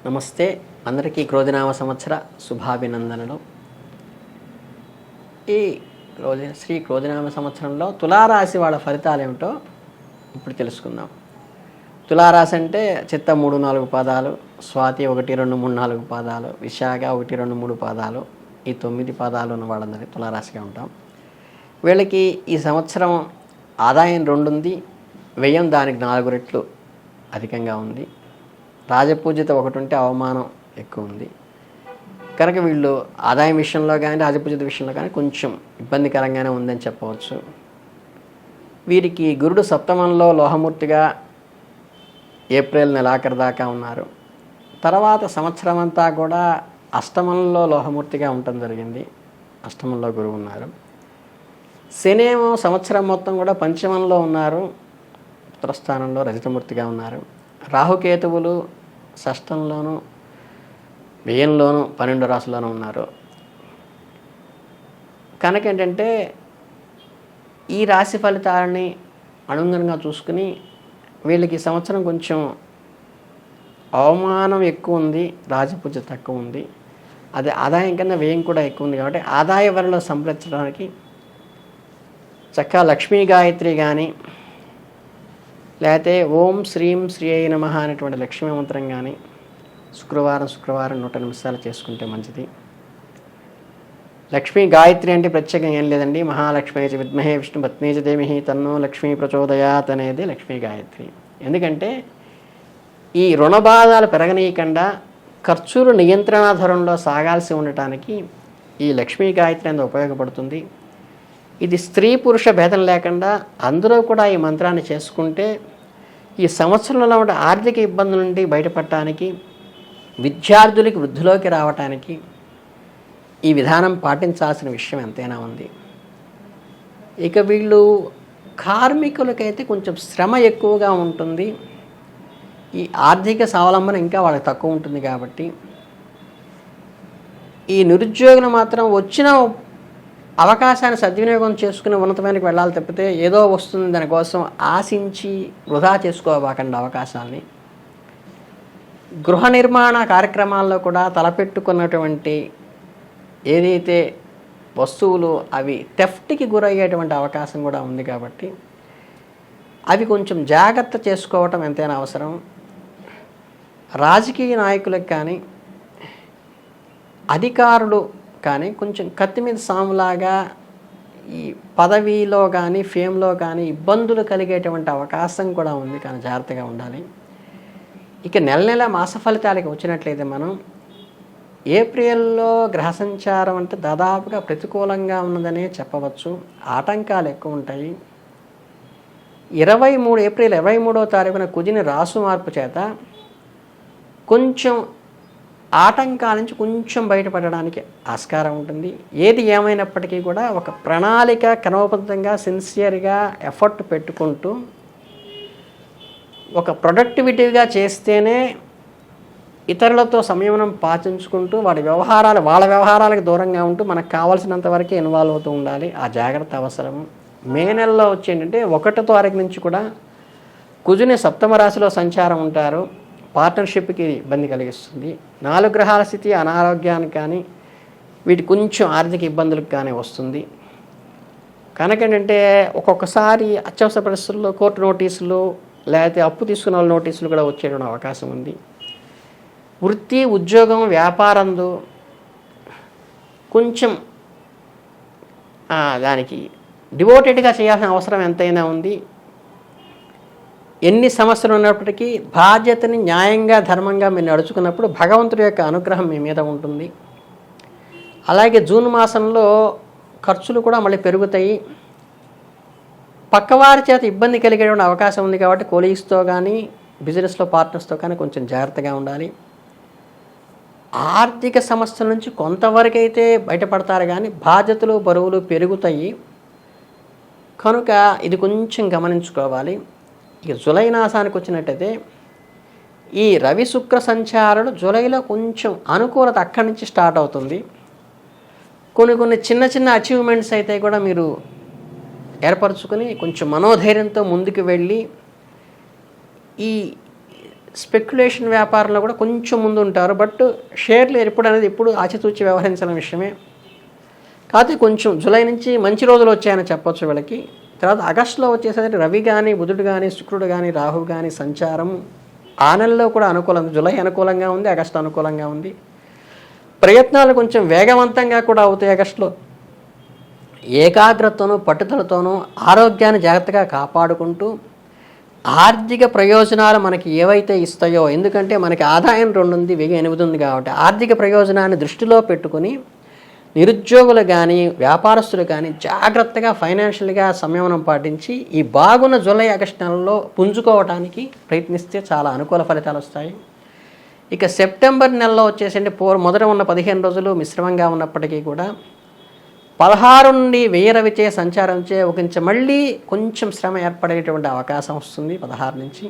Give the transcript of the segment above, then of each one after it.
నమస్తే. అందరికీ క్రోధినామ సంవత్సర శుభాభినందనలు. ఈ శ్రీ క్రోధినామ సంవత్సరంలో తులారాశి వాళ్ళ ఫలితాలు ఏమిటో ఇప్పుడు తెలుసుకుందాం. తులారాశి అంటే చిత్త 3-4 పాదాలు, స్వాతి 1-2-3-4 పాదాలు, విశాఖ 1-2-3 పాదాలు, ఈ 9 పాదాలు ఉన్న వాళ్ళందరికీ తులారాశిగా ఉంటాం. వీళ్ళకి ఈ సంవత్సరం ఆదాయం 2 ఉంది, వ్యయం దానికి 4 రెట్లు అధికంగా ఉంది. రాజపూజిత 1 ఉంటే అవమానం ఎక్కువ ఉంది. కనుక వీళ్ళు ఆదాయం విషయంలో కానీ రాజపూజిత విషయంలో కానీ కొంచెం ఇబ్బందికరంగానే ఉందని చెప్పవచ్చు. వీరికి గురుడు సప్తమంలో లోహమూర్తిగా ఏప్రిల్ నెలాఖరు దాకా ఉన్నారు. తర్వాత సంవత్సరం అంతా కూడా అష్టమంలో లోహమూర్తిగా ఉండటం జరిగింది. అష్టమంలో గురువు ఉన్నారు. శనేమో సంవత్సరం మొత్తం కూడా పంచమంలో ఉన్నారు, ఉత్తరస్థానంలో రజతమూర్తిగా ఉన్నారు. రాహుకేతువులు షష్టంలోనూ వ్యయంలోనూ 12 రాశుల్లోనూ ఉన్నారు. కనుక ఏంటంటే ఈ రాశి ఫలితాలని అనుగుణంగా చూసుకుని వీళ్ళకి ఈ సంవత్సరం కొంచెం అవమానం ఎక్కువ ఉంది, రాజపూజ తక్కువ ఉంది. అదే ఆదాయం కన్నా వ్యయం కూడా ఎక్కువ ఉంది. కాబట్టి ఆదాయ వరలో సంప్రదించడానికి చక్కగా లక్ష్మీ గాయత్రి కానీ లేకపోతే ఓం శ్రీం శ్రీ అయి నమః అనేటువంటి లక్ష్మీ మంత్రం కానీ శుక్రవారం 100 నిమిషాలు చేసుకుంటే మంచిది. లక్ష్మీ గాయత్రి అంటే ప్రత్యేకంగా ఏం లేదండి. మహాలక్ష్మీ చ విద్మహే విష్ణు పత్నీ చ ధీమహి తన్నో లక్ష్మీ ప్రచోదయాత్ అనేది లక్ష్మీ గాయత్రి. ఎందుకంటే ఈ రుణబాధాలు పెరగనీయకుండా ఖర్చులు నియంత్రణాధరంలో సాగాల్సి ఉండటానికి ఈ లక్ష్మీ గాయత్రి అనేది ఉపయోగపడుతుంది. ఇది స్త్రీ పురుష భేదం లేకుండా అందరూ కూడా ఈ మంత్రాన్ని చేసుకుంటే ఈ సంవత్సరంలో ఉన్న ఆర్థిక ఇబ్బందుల నుండి బయటపడటానికి, విద్యార్థులకి వృద్ధిలోకి రావటానికి ఈ విధానం పాటించాల్సిన విషయం ఎంతైనా ఉంది. ఇక వీళ్ళు కార్మికులకైతే కొంచెం శ్రమ ఎక్కువగా ఉంటుంది. ఈ ఆర్థిక స్వావలంబన ఇంకా వాళ్ళకి తక్కువ ఉంటుంది. కాబట్టి ఈ నిరుద్యోగులు మాత్రం వచ్చిన అవకాశాన్ని సద్వినియోగం చేసుకుని ఉన్నతమైనకి వెళ్ళాలి తప్పితే ఏదో వస్తుంది దానికోసం ఆశించి వృధా చేసుకోవాకండి అవకాశాలని. గృహ నిర్మాణ కార్యక్రమాల్లో కూడా తలపెట్టుకున్నటువంటి ఏదైతే వస్తువులు అవి థెఫ్ట్కి గురయ్యేటువంటి అవకాశం కూడా ఉంది. కాబట్టి అవి కొంచెం జాగ్రత్త చేసుకోవటం ఎంతైనా అవసరం. రాజకీయ నాయకులకు కానీ అధికారులు కానీ కొంచెం కత్తి మీద సాములాగా ఈ పదవిలో కానీ ఫేమ్లో కానీ ఇబ్బందులు కలిగేటువంటి అవకాశం కూడా ఉంది. కానీ జాగ్రత్తగా ఉండాలి. ఇక నెల మాస ఫలితాలకి వచ్చినట్లయితే మనం ఏప్రిల్లో గ్రహ సంచారం అంటే దాదాపుగా ప్రతికూలంగా ఉన్నదనే చెప్పవచ్చు. ఆటంకాలు ఎక్కువ ఉంటాయి. ఏప్రిల్ 23వ తారీఖున కుజిని రాసు మార్పు చేత కొంచెం ఆటంకాల నుంచి కొంచెం బయటపడడానికి ఆస్కారం ఉంటుంది. ఏది ఏమైనప్పటికీ కూడా ఒక ప్రణాళిక క్రమబద్ధంగా సిన్సియర్గా ఎఫర్ట్ పెట్టుకుంటూ ఒక ప్రొడక్టివిటీగా చేస్తేనే ఇతరులతో సంయమనం పాటించుకుంటూ వాళ్ళ వ్యవహారాలకు దూరంగా ఉంటూ మనకు కావాల్సినంత వరకే ఇన్వాల్వ్ అవుతూ ఉండాలి. ఆ జాగ్రత్త అవసరము. మే నెలలో వచ్చి ఏంటంటే 1వ తారీఖు నుంచి కూడా కుజుని సప్తమ రాశిలో సంచారం ఉంటారు. పార్ట్నర్షిప్కి ఇబ్బంది కలిగిస్తుంది. 4 గ్రహాల స్థితి అనారోగ్యానికి కానీ వీటి కొంచెం ఆర్థిక ఇబ్బందులకు కానీ వస్తుంది. కనుక ఏంటంటే ఒక్కొక్కసారి అత్యవసర పరిస్థితుల్లో కోర్టు నోటీసులు లేకపోతే అప్పు తీసుకున్న వాళ్ళ నోటీసులు కూడా వచ్చేటువంటి అవకాశం ఉంది. వృత్తి ఉద్యోగం వ్యాపారంలో కొంచెం దానికి డివోటెడ్గా చేయాల్సిన అవసరం ఎంతైనా ఉంది. ఎన్ని సమస్యలు ఉన్నప్పటికీ బాధ్యతని న్యాయంగా ధర్మంగా మీరు నడుచుకున్నప్పుడు భగవంతుడి యొక్క అనుగ్రహం మీ మీద ఉంటుంది. అలాగే జూన్ మాసంలో ఖర్చులు కూడా మళ్ళీ పెరుగుతాయి. పక్కవారి చేత ఇబ్బంది కలిగేటువంటి అవకాశం ఉంది. కాబట్టి కొలీగ్స్తో కానీ బిజినెస్లో పార్ట్నర్స్తో కానీ కొంచెం జాగ్రత్తగా ఉండాలి. ఆర్థిక సమస్యల నుంచి కొంతవరకు అయితే బయటపడతారు కానీ బాధ్యతలు బరువులు పెరుగుతాయి. కనుక ఇది కొంచెం గమనించుకోవాలి. ఇక జూలై మాసానికి వచ్చినట్టయితే ఈ రవి శుక్ర సంచారాలు జూలైలో కొంచెం అనుకూలత అక్కడి నుంచి స్టార్ట్ అవుతుంది. కొన్ని చిన్న అచీవ్మెంట్స్ అయితే కూడా మీరు ఏర్పరచుకొని కొంచెం మనోధైర్యంతో ముందుకు వెళ్ళి ఈ స్పెక్యులేషన్ వ్యాపారంలో కూడా కొంచెం ముందు ఉంటారు. బట్ షేర్లు ఎప్పుడు అనేది ఎప్పుడు ఆచితూచి వ్యవహరించిన విషయమే. కాకపోతే కొంచెం జూలై నుంచి మంచి రోజులు వచ్చాయని చెప్పొచ్చు వీళ్ళకి. తర్వాత ఆగస్టులో వచ్చేసరికి రవి కానీ, బుధుడు కానీ, శుక్రుడు కానీ, రాహు కానీ సంచారం ఆ నెలలో కూడా అనుకూలం. జూలై అనుకూలంగా ఉంది, ఆగస్టు అనుకూలంగా ఉంది. ప్రయత్నాలు కొంచెం వేగవంతంగా కూడా అవుతాయి ఆగస్టులో. ఏకాగ్రతతోనూ పట్టుదలతోనూ ఆరోగ్యాన్ని జాగ్రత్తగా కాపాడుకుంటూ ఆర్థిక ప్రయోజనాలు మనకి ఏవైతే ఇస్తాయో, ఎందుకంటే మనకి ఆదాయం 2 ఉంది, వ్యయం 8 ఉంది కాబట్టి ఆర్థిక ప్రయోజనాన్ని దృష్టిలో పెట్టుకుని నిరుద్యోగులు కానీ, వ్యాపారస్తులు కానీ జాగ్రత్తగా ఫైనాన్షియల్గా సంయమనం పాటించి ఈ బాగున్న జూలై ఆగస్టు నెలలో పుంజుకోవడానికి ప్రయత్నిస్తే చాలా అనుకూల ఫలితాలు వస్తాయి. ఇక సెప్టెంబర్ నెలలో వచ్చేసండి మొదట ఉన్న 15 రోజులు మిశ్రమంగా ఉన్నప్పటికీ కూడా 16 నుండి వ్యయరవిచే సంచారంచే ఒకంచె మళ్ళీ కొంచెం శ్రమ ఏర్పడేటువంటి అవకాశం వస్తుంది. 16 నుంచి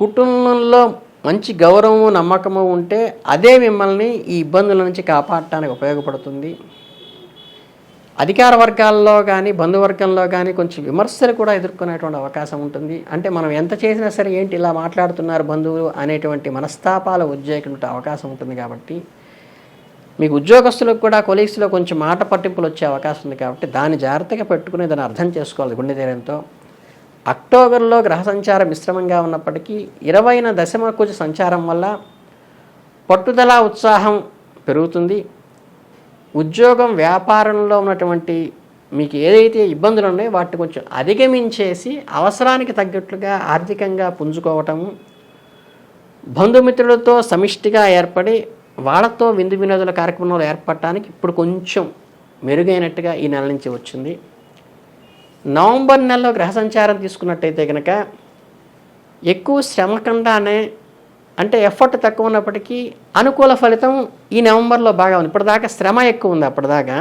కుటుంబంలో మంచి గౌరవము, నమ్మకము ఉంటే అదే మిమ్మల్ని ఈ ఇబ్బందుల నుంచి కాపాడటానికి ఉపయోగపడుతుంది. అధికార వర్గాల్లో కానీ, బంధువర్గంలో కానీ కొంచెం విమర్శలు కూడా ఎదుర్కొనేటువంటి అవకాశం ఉంటుంది. అంటే మనం ఎంత చేసినా సరే ఏంటి ఇలా మాట్లాడుతున్నారు బంధువులు అనేటువంటి మనస్తాపాలు ఉద్రేకేటువంటి అవకాశం ఉంటుంది. కాబట్టి మీకు ఉద్యోగస్తులకు కూడా కొలీగ్స్లో కొంచెం మాట పట్టింపులు వచ్చే అవకాశం ఉంది. కాబట్టి దాన్ని జాగ్రత్తగా పెట్టుకుని దాన్ని అర్థం చేసుకోవాలి గుండె ధైర్యంతో. అక్టోబర్లో గ్రహ సంచారం మిశ్రమంగా ఉన్నప్పటికీ 20న దశమ కుజ సంచారం వల్ల పట్టుదల, ఉత్సాహం పెరుగుతుంది. ఉద్యోగం, వ్యాపారంలో ఉన్నటువంటి మీకు ఏదైతే ఇబ్బందులు ఉన్నాయో వాటిని కొంచెం అధిగమించేసి అవసరానికి తగ్గట్లుగా ఆర్థికంగా పుంజుకోవటము, బంధుమిత్రులతో సమిష్టిగా ఏర్పడి వాళ్ళతో విందు వినోదుల కార్యక్రమంలో ఏర్పడటానికి ఇప్పుడు కొంచెం మెరుగైనట్టుగా ఈ నెల నుంచి వచ్చింది. నవంబర్ నెలలో గ్రహ సంచారం తీసుకున్నట్టయితే కనుక ఎక్కువ శ్రమ కండానే, అంటే ఎఫర్ట్ తక్కువ ఉన్నప్పటికీ అనుకూల ఫలితం ఈ నవంబర్లో బాగా ఉంది. ఇప్పటిదాకా శ్రమ ఎక్కువ ఉంది. అప్పటిదాకా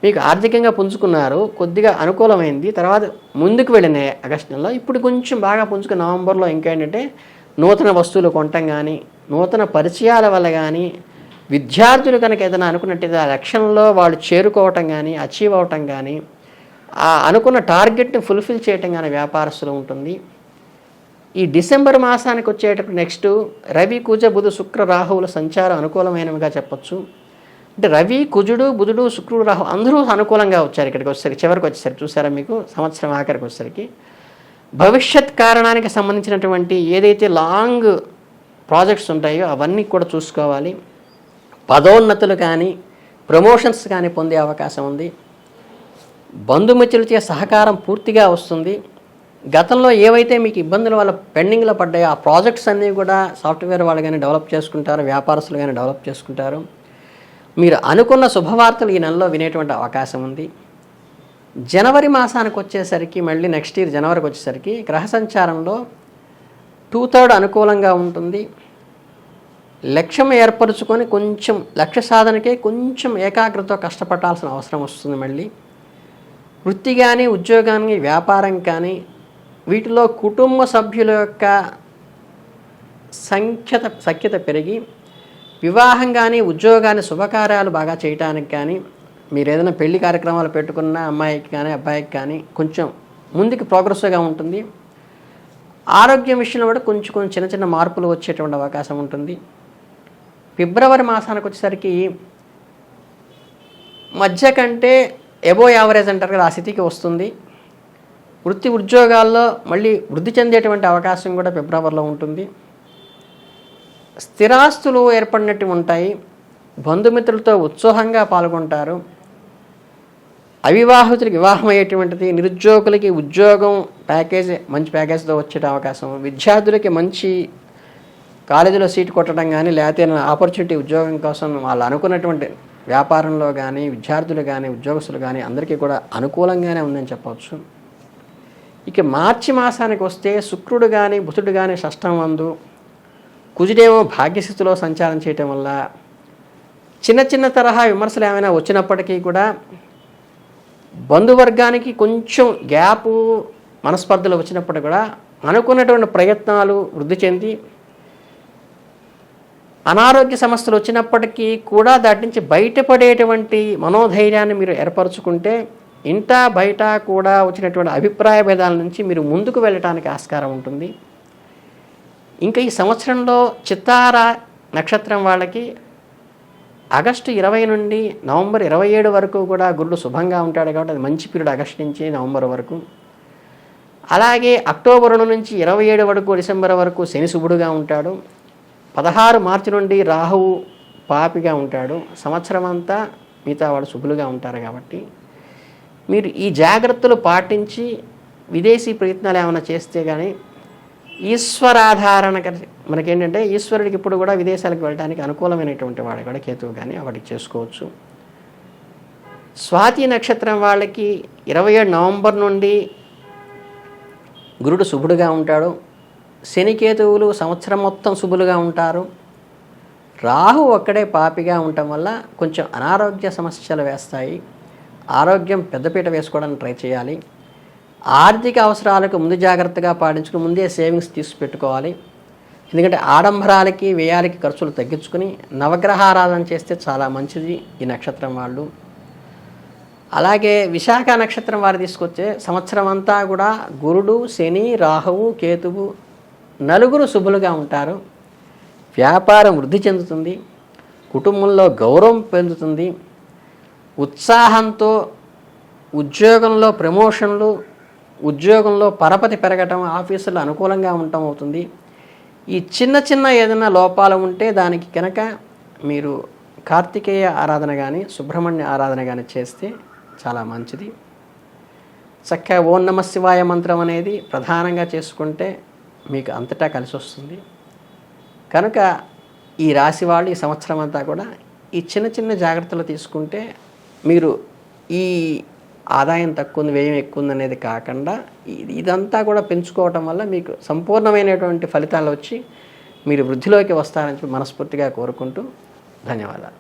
మీకు ఆర్థికంగా పుంజుకున్నారు, కొద్దిగా అనుకూలమైంది. తర్వాత ముందుకు వెళ్ళినాయి ఆగస్టు నెలలో. ఇప్పుడు కొంచెం బాగా పుంజుకుని నవంబర్లో ఇంకేంటంటే నూతన వస్తువులు కొనటం కానీ, నూతన పరిచయాల వల్ల కానీ, విద్యార్థులు కనుక ఏదైనా అనుకున్నట్టయితే ఆ లక్ష్యంలో వాళ్ళు చేరుకోవటం కానీ, అచీవ్ అవటం కానీ, ఆ అనుకున్న టార్గెట్ని ఫుల్ఫిల్ చేయటం కానీ వ్యాపారస్తులు ఉంటుంది. ఈ డిసెంబర్ మాసానికి వచ్చేటప్పుడు నెక్స్ట్ రవి, కుజ, బుధ, శుక్ర, రాహువుల సంచారం అనుకూలమైనవిగా చెప్పచ్చు. అంటే రవి, కుజుడు, బుధుడు, శుక్రుడు, రాహు అందరూ అనుకూలంగా వచ్చారు. ఇక్కడికి వచ్చేసరికి చివరికి వచ్చేసరికి చూసారా మీకు సంవత్సరం ఆఖరికి వచ్చేసరికి భవిష్యత్ కారణానికి సంబంధించినటువంటి ఏదైతే లాంగ్ ప్రాజెక్ట్స్ ఉంటాయో అవన్నీ కూడా చూసుకోవాలి. పదోన్నతులు కానీ, ప్రమోషన్స్ కానీ పొందే అవకాశం ఉంది. బంధుమిత్రులచే సహకారం పూర్తిగా వస్తుంది. గతంలో ఏవైతే మీకు ఇబ్బందుల వల్ల పెండింగ్లో పడ్డాయో ఆ ప్రాజెక్ట్స్ అన్నీ కూడా సాఫ్ట్వేర్ వాళ్ళు కానీ డెవలప్ చేసుకుంటారు, వ్యాపారస్తులు కానీ డెవలప్ చేసుకుంటారు. మీరు అనుకున్న శుభవార్తలు ఈ నెలలో వినేటువంటి అవకాశం ఉంది. జనవరి మాసానికి వచ్చేసరికి మళ్ళీ నెక్స్ట్ ఇయర్ జనవరికి వచ్చేసరికి గ్రహ సంచారంలో 2/3 అనుకూలంగా ఉంటుంది. లక్ష్యం ఏర్పరచుకొని కొంచెం లక్ష్య సాధనకే కొంచెం ఏకాగ్రతతో కష్టపడాల్సిన అవసరం వస్తుంది. మళ్ళీ వృత్తి కానీ, ఉద్యోగానికి, వ్యాపారం కానీ వీటిలో కుటుంబ సభ్యుల యొక్క సఖ్యత పెరిగి వివాహం కానీ, ఉద్యోగాన్ని, శుభకార్యాలు బాగా చేయటానికి కానీ, మీరు ఏదైనా పెళ్లి కార్యక్రమాలు పెట్టుకున్న అమ్మాయికి కానీ, అబ్బాయికి కానీ కొంచెం ముందుకు ప్రోగ్రెస్గా ఉంటుంది. ఆరోగ్యం విషయంలో కూడా కొంచెం చిన్న చిన్న మార్పులు వచ్చేటువంటి అవకాశం ఉంటుంది. ఫిబ్రవరి మాసానికి వచ్చేసరికి మధ్య కంటే ఎబో యావరేజ్ అంటారు కదా, ఆ స్థితికి వస్తుంది. వృత్తి ఉద్యోగాల్లో మళ్ళీ వృద్ధి చెందేటువంటి అవకాశం కూడా ఫిబ్రవరిలో ఉంటుంది. స్థిరాస్తులు ఏర్పడినట్టు ఉంటాయి. బంధుమిత్రులతో ఉత్సాహంగా పాల్గొంటారు. అవివాహితులకి వివాహం అయ్యేటువంటిది, నిరుద్యోగులకి ఉద్యోగం ప్యాకేజ్ మంచి ప్యాకేజ్తో వచ్చే అవకాశం, విద్యార్థులకి మంచి కాలేజీలో సీటు కొట్టడం కానీ, లేకపోతే ఆపర్చునిటీ ఉద్యోగం కోసం వాళ్ళు అనుకున్నటువంటి వ్యాపారంలో కానీ, విద్యార్థులు కానీ, ఉద్యోగస్తులు కానీ అందరికీ కూడా అనుకూలంగానే ఉందని చెప్పవచ్చు. ఇక మార్చి మాసానికి వస్తే శుక్రుడు కానీ, బుధుడు కానీ షష్టం నందు, కుజుడేమో భాగ్యస్థితిలో సంచారం చేయటం వల్ల చిన్న చిన్న తరహా విమర్శలు ఏమైనా వచ్చినప్పటికీ కూడా బంధువర్గానికి కొంచెం గ్యాపు, మనస్పర్ధలు వచ్చినప్పుడు కూడా అనుకున్నటువంటి ప్రయత్నాలు వృద్ధి చెంది అనారోగ్య సమస్యలు వచ్చినప్పటికీ కూడా దాటి నుంచి బయటపడేటువంటి మనోధైర్యాన్ని మీరు ఏర్పరచుకుంటే ఇంట బయట కూడా వచ్చినటువంటి అభిప్రాయ భేదాల నుంచి మీరు ముందుకు వెళ్ళటానికి ఆస్కారం ఉంటుంది. ఇంకా ఈ సంవత్సరంలో చిత్తార నక్షత్రం వాళ్ళకి ఆగస్టు 20 నుండి నవంబర్ 27 వరకు కూడా గురుడు శుభంగా ఉంటాడు కాబట్టి అది మంచి పీరియడ్ ఆగస్టు నుంచి నవంబర్ వరకు. అలాగే అక్టోబర్ నుంచి 27 వరకు డిసెంబర్ వరకు శని శుభుడుగా ఉంటాడు. 16 మార్చి నుండి రాహువు పాపిగా ఉంటాడు. సంవత్సరం అంతా మిగతా వాళ్ళు శుభులుగా ఉంటారు కాబట్టి మీరు ఈ జాగ్రత్తలు పాటించి విదేశీ ప్రయత్నాలు ఏమైనా చేస్తే కానీ ఈశ్వరాధారణ మనకేంటంటే ఈశ్వరుడికి ఇప్పుడు కూడా విదేశాలకు వెళ్ళడానికి అనుకూలమైనటువంటి వాడు కూడా కేతువు కానీ వాటికి చేసుకోవచ్చు. స్వాతి నక్షత్రం వాళ్ళకి 27 నవంబర్ నుండి గురుడు శుభుడుగా ఉంటాడు. శనికేతువులు సంవత్సరం మొత్తం శుభులుగా ఉంటారు. రాహు ఒక్కడే పాపిగా ఉండటం వల్ల కొంచెం అనారోగ్య సమస్యలు వేస్తాయి. ఆరోగ్యం పెద్దపీట వేసుకోవడానికి ట్రై చేయాలి. ఆర్థిక అవసరాలకు ముందు జాగ్రత్తగా పాటించుకుని ముందే సేవింగ్స్ తీసి పెట్టుకోవాలి. ఎందుకంటే ఆడంబరాలకి వ్యయాలకి ఖర్చులు తగ్గించుకుని నవగ్రహారాధన చేస్తే చాలా మంచిది ఈ నక్షత్రం వాళ్ళు. అలాగే విశాఖ నక్షత్రం వారు తీసుకొచ్చే సంవత్సరం అంతా కూడా గురుడు, శని, రాహువు, కేతువు నలుగురు శుభులుగా ఉంటారు. వ్యాపారం వృద్ధి చెందుతుంది. కుటుంబంలో గౌరవం పెరుగుతుంది. ఉత్సాహంతో ఉద్యోగంలో ప్రమోషన్లు, ఉద్యోగంలో పరపతి పెరగటం, ఆఫీసులో అనుకూలంగా ఉండటం అవుతుంది. ఈ చిన్న చిన్న ఏదైనా లోపాలు ఉంటే దానికి కనుక మీరు కార్తికేయ ఆరాధన కానీ సుబ్రహ్మణ్య ఆరాధన కానీ చేస్తే చాలా మంచిది. చక్కగా ఓం నమః శివాయ మంత్రం అనేది ప్రధానంగా చేసుకుంటే మీకు అంతటా కలిసి వస్తుంది. కనుక ఈ రాశి వాళ్ళు ఈ సంవత్సరం అంతా కూడా ఈ చిన్న చిన్న జాగ్రత్తలు తీసుకుంటే మీరు ఈ ఆదాయం తక్కువ ఉంది, వ్యయం ఎక్కువ ఉంది అనేది కాకుండా ఇదంతా కూడా పెంచుకోవటం వల్ల మీకు సంపూర్ణమైనటువంటి ఫలితాలు వచ్చి మీరు వృద్ధిలోకి వస్తారని మనస్ఫూర్తిగా కోరుకుంటూ ధన్యవాదాలు.